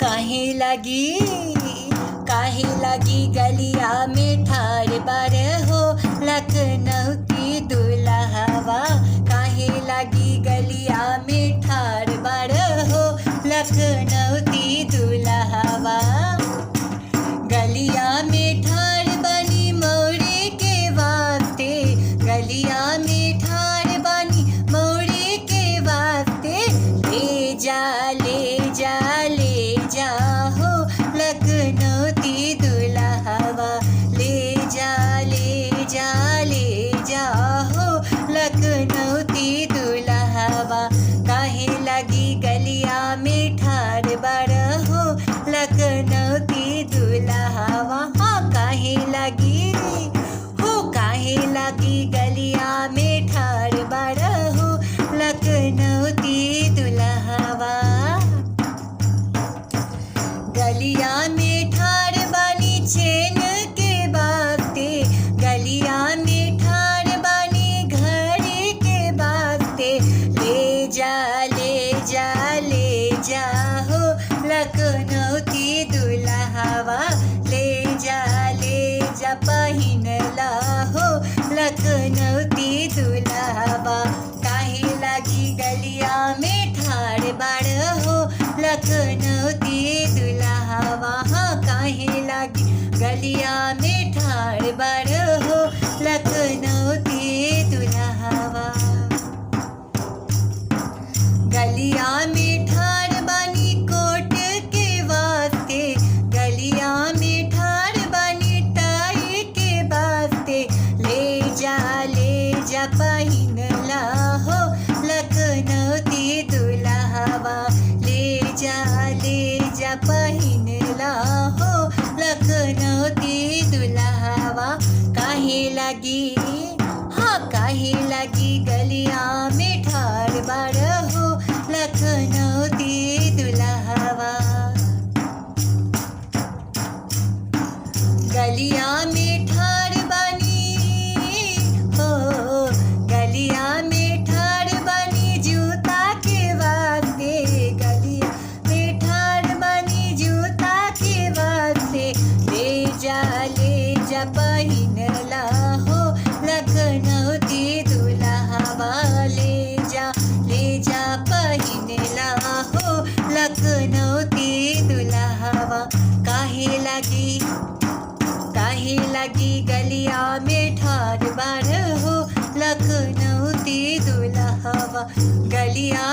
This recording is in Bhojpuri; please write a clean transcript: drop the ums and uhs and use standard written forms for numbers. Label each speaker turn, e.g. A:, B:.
A: काहे लगी गलिया में ठाड़ बार हो लखनऊ की दुल्हवा। काहे लगी गलिया में ठाड़ बार हो लखनऊ की दुल्हवा। गलिया में ठाड़ बनी मोरे के वास्ते, गलिया में ठाड़ बनी मोरे के वास्ते। ले जा ले जा हो लखनऊ की दुल्हवा। ले जा हो लखनऊ की दुल्हवा। काहे लगी गलिया में ठाड़ बार हो लखनऊ की दुल्हवा। हाँ काहे लगी गलिया में ठाड़ बार हो लखनऊ की दुल्हवा। गलिया में ठाड़ बानी चैन के वास्ते, गलिया में ठाड़ बानी घड़ी के वास्ते। ले जा हो लखनऊ की दुल्हवा। ले जा पहिनला हो लखनऊ की दुल्हवा। काहे लगी गलिया में ठाड़ बार हो लखनऊ की दुल्हवा। हाँ काहे लगी गलिया में ठाड़ बार हो लखनऊ की दुल्हवा। गलिया में ठाड़ बानी कोट के वास्ते, गलिया में ठाड़ बानी टाई के वास्ते। ले जा पहिनला हो लखनऊ की दुल्हवा। ले जा पहिनला हो लखनऊ की दुल्हवा। काहे लगी गलिया में ठाड़ बार हो लखनऊ की दुल्हवा। गलिया में ठाड़ बनी हो, गलिया में ठाड़ बनी जूता के वास्ते, गलिया में ठाड़ बनी जूता के वास्ते। ले जा पहिनला हो लखनऊ की दुल्हवा। ले जा पहिनला हो लखनऊ की दुल्हवा। काहे लगी गलिया में ठाड़ बार हो लखनऊ की दुल्हवा। गलिया